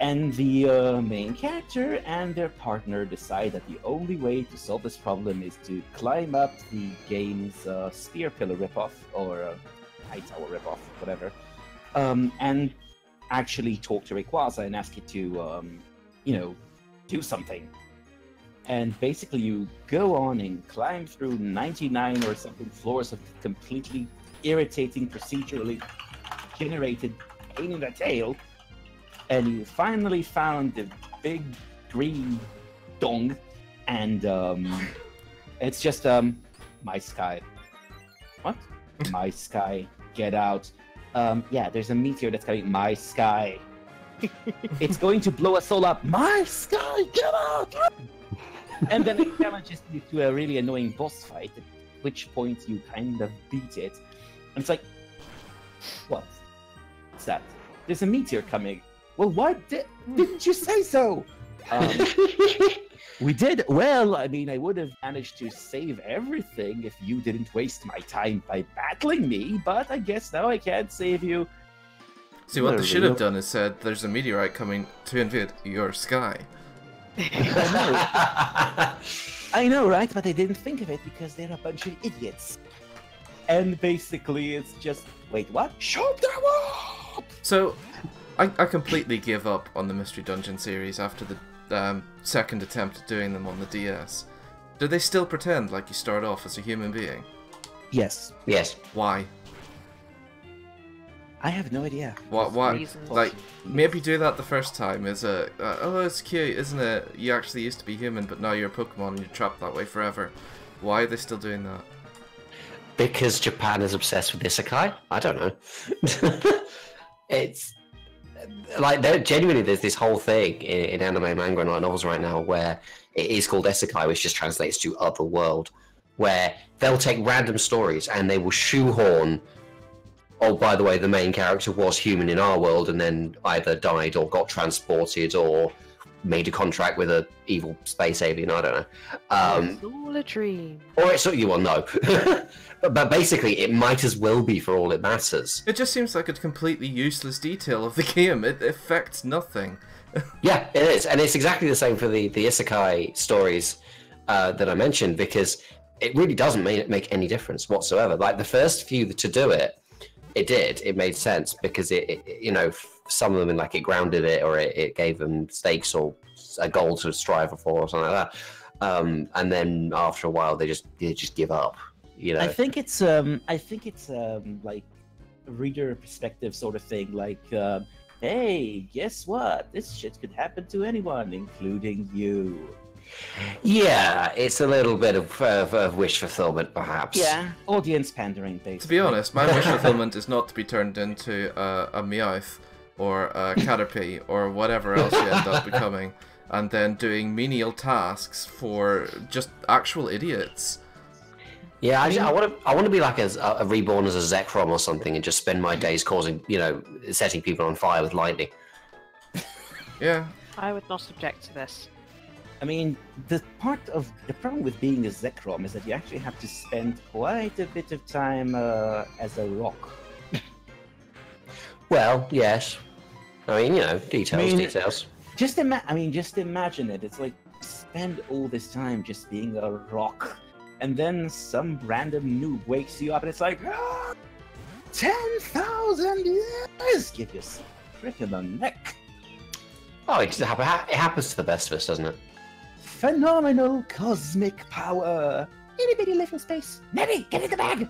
And the main character and their partner decide that the only way to solve this problem is to climb up the game's Spear Pillar ripoff, or High Tower ripoff, whatever, and actually talk to Rayquaza and ask it to, do something. And basically you go on and climb through 99 or something floors of completely irritating, procedurally generated pain in the tail, and you finally found the big green dong, and it's just my sky. What? My sky, get out. Yeah, there's a meteor that's coming. My sky. It's going to blow us all up. My sky, get out! And then it challenges you to a really annoying boss fight, at which point you kind of beat it. And it's like, what? What's that? There's a meteor coming. Well, why didn't you say so? We did. Well, I mean, I would have managed to save everything if you didn't waste my time by battling me, but I guess now I can't save you. See, what they should have done is said, there's a meteorite coming to invade your sky. I know, right? But I didn't think of it because they're a bunch of idiots. And basically, it's just, wait, what? Show them up! So, I completely gave up on the Mystery Dungeon series after the second attempt at doing them on the DS. Do they still pretend like you start off as a human being? Yes. Yes. Why? I have no idea. Why? Like, maybe do that the first time as a, oh, it's cute, isn't it? You actually used to be human, but now you're a Pokemon and you're trapped that way forever. Why are they still doing that? Because Japan is obsessed with isekai? I don't know. It's like, genuinely, there's this whole thing in anime, manga, and light novels right now where it is called isekai, which just translates to other world, where they'll take random stories and they will shoehorn, oh, by the way, the main character was human in our world and then either died or got transported or made a contract with an evil space alien, I don't know. It's all a dream. Or it's, you will know. But basically, it might as well be for all it matters. It just seems like a completely useless detail of the game. It affects nothing. Yeah, it is. And it's exactly the same for the isekai stories that I mentioned, because it really doesn't make any difference whatsoever. Like, the first few to do it, it made sense, because it you know, some of them, like, it grounded it, or it gave them stakes or a goal to strive for or something like that. And then after a while, they just give up. You know? I think it's like a reader perspective sort of thing. Like, hey, guess what? This shit could happen to anyone, including you. Yeah, it's a little bit of wish fulfillment, perhaps. Yeah, audience pandering, basically. To be honest, my wish fulfillment is not to be turned into a Meowth or a Caterpie or whatever else you end up becoming, and then doing menial tasks for just actual idiots. Yeah, I want to be like a reborn as a Zekrom or something, and just spend my days causing, setting people on fire with lightning. Yeah. I would not object to this. I mean, the problem with being a Zekrom is that you actually have to spend quite a bit of time as a rock. Well, yes. I mean, details. Just imagine it. It's like, spend all this time just being a rock. And then some random noob wakes you up and it's like, 10,000 years! Give you a prick in the neck. Oh, it happens to the best of us, doesn't it? Phenomenal cosmic power. Itty bitty little space. Nebby, get in the bag!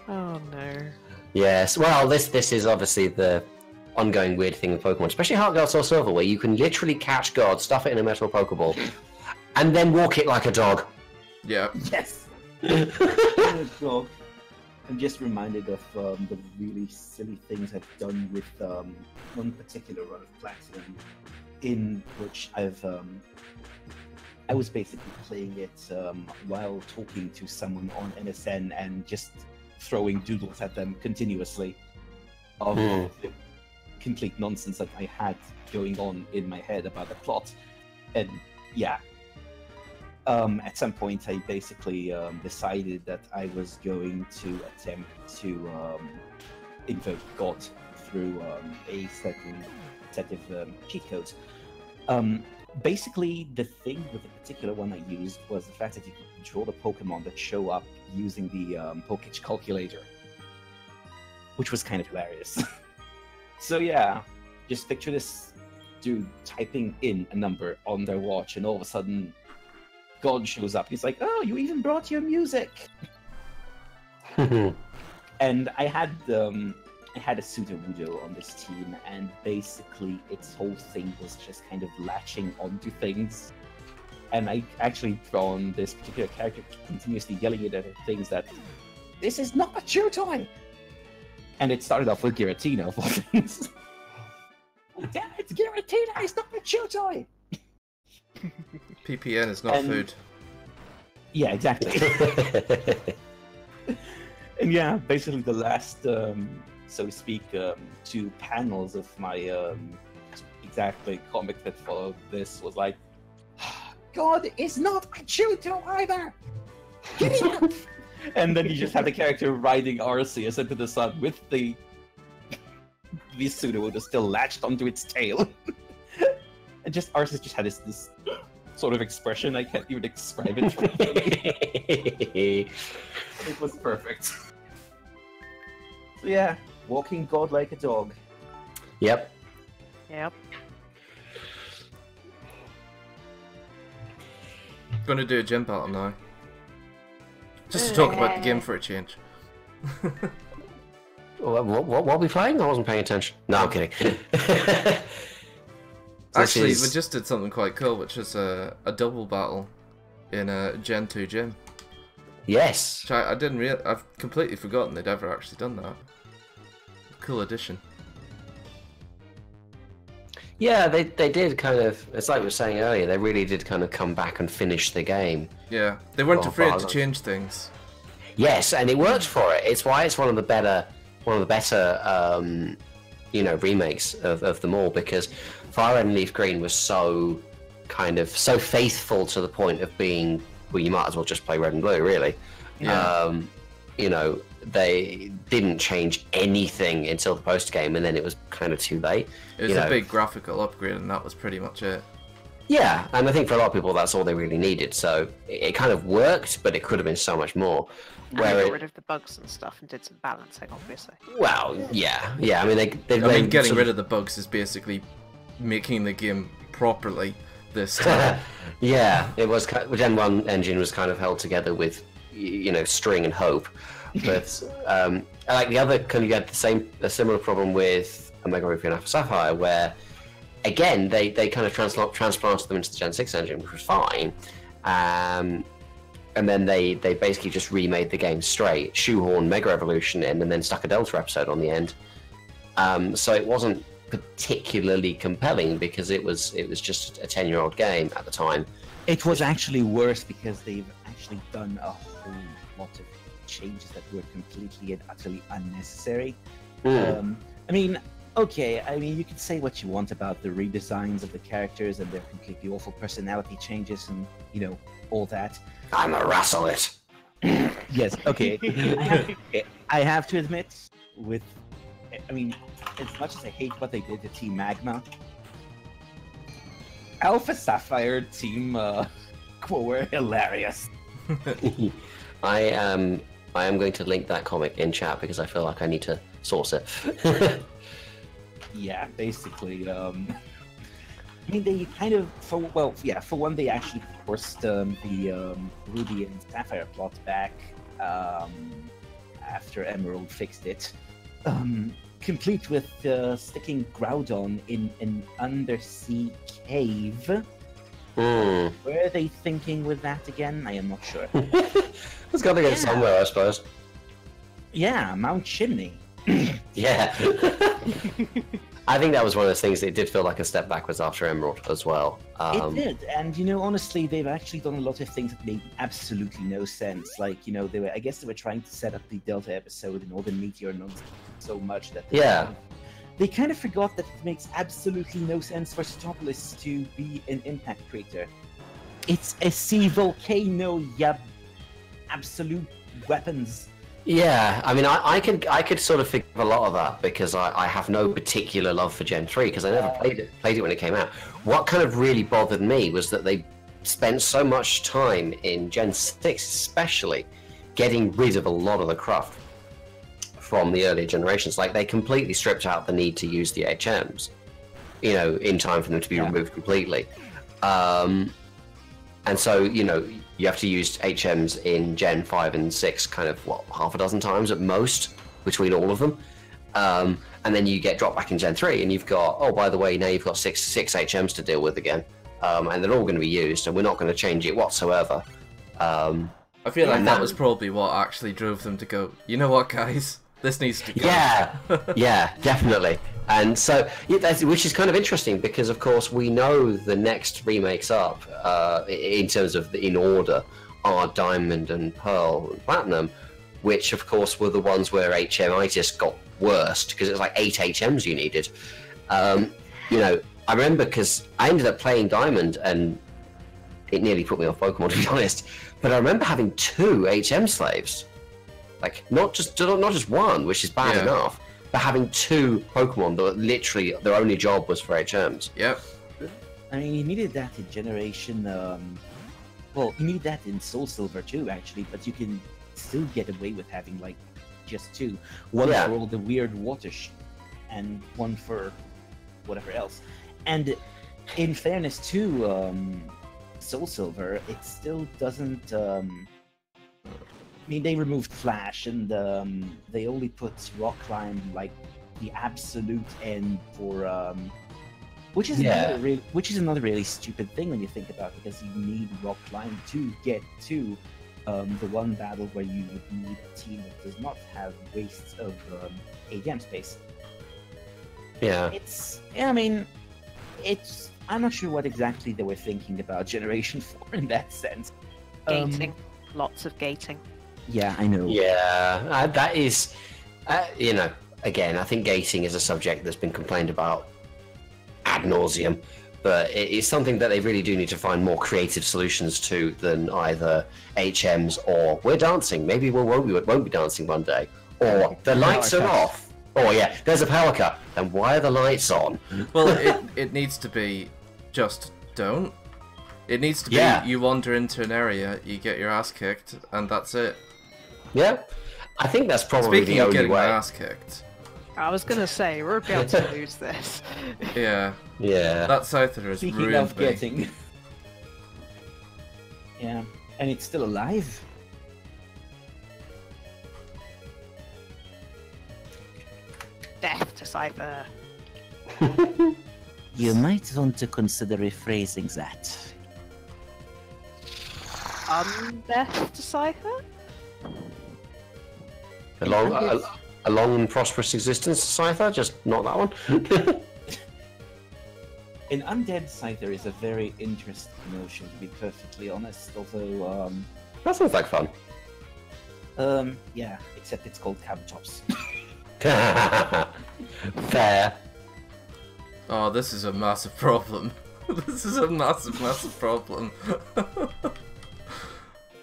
Oh no. Yes, well, this is obviously the ongoing weird thing with Pokemon, especially Heart Gold, SoulSilver, where you can literally catch God, stuff it in a metal Pokeball, and then walk it like a dog. Yeah. Yes! Dog. I'm just reminded of the really silly things I've done with one particular run of Platinum, in which I was basically playing it while talking to someone on MSN and just throwing doodles at them continuously of the complete nonsense that I had going on in my head about the plot. And yeah, at some point I basically decided that I was going to attempt to invoke God through a certain set of cheat codes. Basically, the thing with the particular one I used was the fact that you could control the Pokemon that show up using the Poketch calculator, which was kind of hilarious. So yeah, just picture this dude typing in a number on their watch, and all of a sudden, God shows up. He's like, "Oh, you even brought your music." And I had a pseudo-wudo on this team, and basically its whole thing was just kind of latching onto things. And I actually found this particular character continuously yelling at things that, "This is not a chew toy! And it started off with Giratina of all things. Damn it, Giratina is not a chew toy! PPN is not food. Yeah, exactly. And yeah, basically the last, so to speak, 2 panels of my exactly comic that followed this was like, God is not a Chuto either! Give me up! And then you just have the character riding Arceus into the sun with the Sudowoodo still latched onto its tail. And just Arceus just had this sort of expression, I can't even describe it. It was perfect. So yeah, walking God like a dog. Yep. Yep. Gonna do a gym battle now. Just to talk about the game for a change. What are we playing? I wasn't paying attention. No, I'm kidding. Actually, we just did something quite cool, which is a double battle in a Gen 2 gym. Yes. Which I didn't realize. I've completely forgotten they'd ever actually done that. Cool addition. Yeah, they did kind of. It's like we were saying earlier. They really did kind of come back and finish the game. Yeah, they weren't afraid to change things. Yes, and it worked for it. It's why it's one of the better, remakes of them all, because Fire Red and Leaf Green was so faithful to the point of being, well, you might as well just play Red and Blue, really. Yeah. They didn't change anything until the post game, and then it was kind of too late. It was a big graphical upgrade, and that was pretty much it. Yeah, and I think for a lot of people that's all they really needed. So it kind of worked, but it could have been so much more. And they got rid of the bugs and stuff and did some balancing, obviously. Well, yeah. I mean, getting rid of the bugs is basically making the game properly this time. Yeah, it was. Gen 1 engine was kind of held together with, string and hope. But like the other, you had a similar problem with Omega Ruby and Alpha Sapphire, where again they kind of transplanted them into the Gen 6 engine, which was fine. And then they basically just remade the game straight, shoehorned Mega Evolution in, and then stuck a Delta episode on the end. So it wasn't particularly compelling because it was just a 10-year-old game at the time. It was actually worse because they've actually done a whole lot of changes that were completely and utterly unnecessary. I mean, you can say what you want about the redesigns of the characters and their completely awful personality changes and, all that. I'm a Rassalit. Yes, okay. I have to admit, as much as I hate what they did to Team Magma, Alpha Sapphire Team Quo were hilarious. I am going to link that comic in chat because I feel like I need to source it. Yeah, basically. They kind of, for one, they actually forced the Ruby and Sapphire plot back after Emerald fixed it. Complete with sticking Groudon in an undersea cave. Where are they thinking with that again? I am not sure. It's got to go somewhere, I suppose. Yeah, Mount Chimney. Yeah. I think that was one of those things that did feel like a step backwards after Emerald as well. It did, and honestly, they've actually done a lot of things that made absolutely no sense. Like, they were trying to set up the Delta episode in Northern Meteor so much that they kind of forgot that it makes absolutely no sense for Setopolis to be an impact crater. It's a sea volcano, absolute weapons. Yeah, I mean, I could sort of figure a lot of that because I have no particular love for Gen 3 because I never played it when it came out. What kind of really bothered me was that they spent so much time in Gen 6 especially getting rid of a lot of the craft from the earlier generations. Like, they completely stripped out the need to use the HMs, in time for them to be removed completely. And so, you have to use HMs in Gen 5 and 6 kind of, half a dozen times at most between all of them. And then you get dropped back in Gen 3 and you've got, oh, by the way, now you've got six HMs to deal with again. And they're all going to be used and we're not going to change it whatsoever. I feel like that was probably what actually drove them to go, you know what, guys? This needs to go. Yeah, yeah, definitely. And so, which is kind of interesting because, of course, we know the next remakes up in terms of in order are Diamond and Pearl and Platinum, which, of course, were the ones where HMI just got worst because it was like 8 HMs you needed. You know, I remember because I ended up playing Diamond and it nearly put me off Pokemon, to be honest. But I remember having 2 HM slaves. Like, not just one, which is bad enough, but having 2 Pokemon that literally their only job was for HMs. Yep. I mean, you needed that in Generation... well, you need that in SoulSilver too, actually, but you can still get away with having, like, just 2. One for all the weird water and one for whatever else. And in fairness to SoulSilver, it still doesn't... I mean, they removed Flash, and they only put Rock Climb like the absolute end for, which is another really stupid thing when you think about it, because you need Rock Climb to get to the one battle where you would need a team that does not have wastes of ADM space. Yeah. I'm not sure what exactly they were thinking about Generation 4 in that sense. Gating. Lots of gating. Yeah, I know. Yeah, that is, you know, again, I think gating is a subject that's been complained about ad nauseum, but it's something that they really do need to find more creative solutions to than either HMs or we're dancing. Maybe we won't be dancing one day, or the lights are off. Oh yeah, there's a power cut. Then why are the lights on? Well, it needs to be just don't. It needs to be you wander into an area, you get your ass kicked, and that's it. Yeah, I think that's probably Speaking the of only getting way. my ass kicked. I was gonna say, we're about to lose this. Yeah. Yeah. That Scyther has Speaking ruined of me. getting... Yeah, and it's still alive. Death to Scyther. You might want to consider rephrasing that. Undeath to Scyther? A long and prosperous existence, Scyther, just not that one. An undead Scyther is a very interesting notion, to be perfectly honest, although, That sounds like fun. yeah, except it's called Cabotops. Fair. Oh, this is a massive problem. This is a massive, massive problem.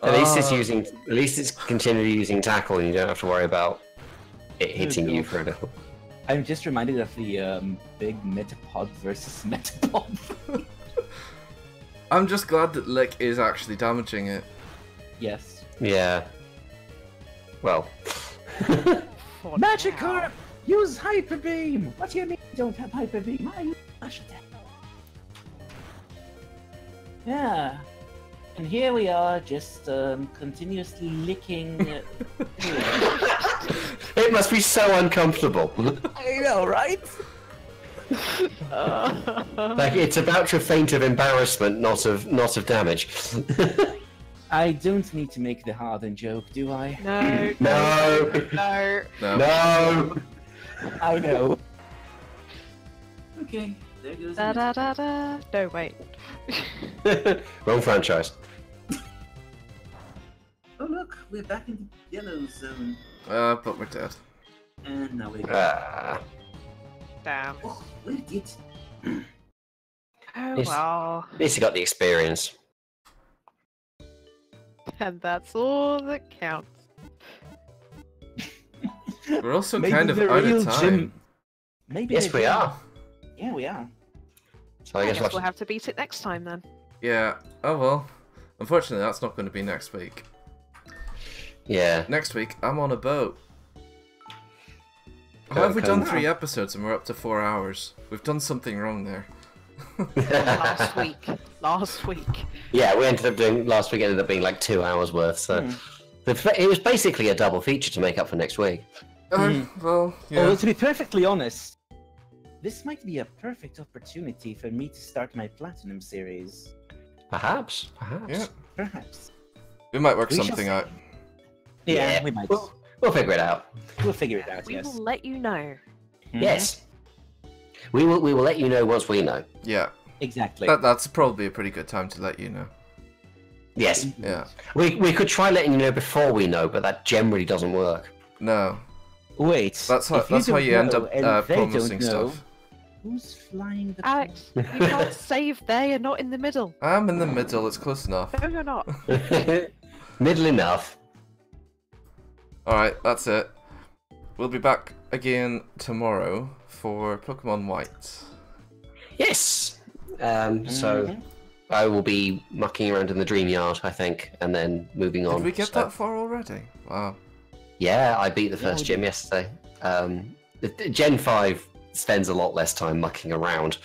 At least it's continually using tackle, and you don't have to worry about it hitting you for a little. I'm just reminded of the big Metapod versus Metapod. I'm just glad that Lick is actually damaging it. Yes. Yeah. Well. Magikarp! Use Hyper Beam! What do you mean you don't have Hyper Beam? I use Flash Attack. Yeah. And here we are, just continuously licking... It must be so uncomfortable. I know, right? Like it's about to faint of embarrassment, not of damage. I don't need to make the Harden joke, do I? No. No. No. No. No. I know. Okay, there goes. Da da da da. No, wait. Wrong franchise. Oh look, we're back in the yellow zone. But we're dead. And now we're Damn. Oh, where did... Oh Yes. well. At least you got the experience. And that's all that counts. We're also Maybe kind of the out real of time. Jim- Maybe Yes, the we Jim- are. Yeah, we are. So I I guess guess we'll have to beat it next time then. Yeah. Oh well. Unfortunately, that's not going to be next week. Yeah. Next week, I'm on a boat. How have we Okay. done 3 episodes and we're up to 4 hours? We've done something wrong there. Last week. Last week. Yeah, we ended up doing last week. Ended up being like 2 hours worth. So it was basically a double feature to make up for next week. Well, yeah. Although, to be perfectly honest, this might be a perfect opportunity for me to start my Platinum series. Perhaps. Yeah. Perhaps. We might work We shall something see. out. Yeah, we might. We'll figure it out. We'll figure it out. We Yes. will let you know. Yes. We will let you know once we know. Yeah. Exactly. That's probably a pretty good time to let you know. Yes. Yeah. We could try letting you know before we know, but that generally doesn't work. No. Wait. That's how you end up promising stuff. Who's flying the Alex, you can't save there. You're not in the middle. I'm in the middle. It's close enough. No, you're not. Middle enough. Alright, that's it. We'll be back again tomorrow for Pokemon White. Yes. So I will be mucking around in the dream yard, I think, and then moving on. Did we get that far already? Wow. Yeah, I beat the first gym yesterday. Gen 5 spends a lot less time mucking around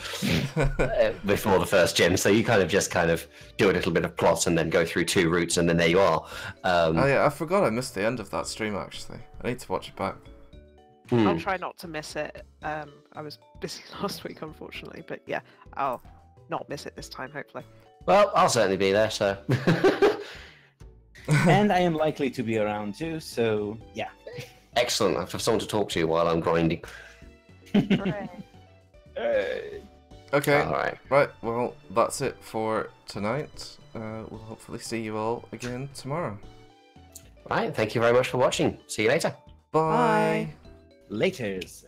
before the first gym, so you kind of do a little bit of plot and then go through 2 routes, and then there you are. Oh yeah, I forgot I missed the end of that stream actually. I need to watch it back. I'll try not to miss it. I was busy last week, unfortunately, but yeah, I'll not miss it this time, hopefully. Well, I'll certainly be there, so... And I am likely to be around too, so yeah. Excellent, I have someone to talk to while I'm grinding. Hooray. Okay. Alright. Right, well, that's it for tonight. We'll hopefully see you all again tomorrow. Right, thank you very much for watching. See you later. Bye. Laters.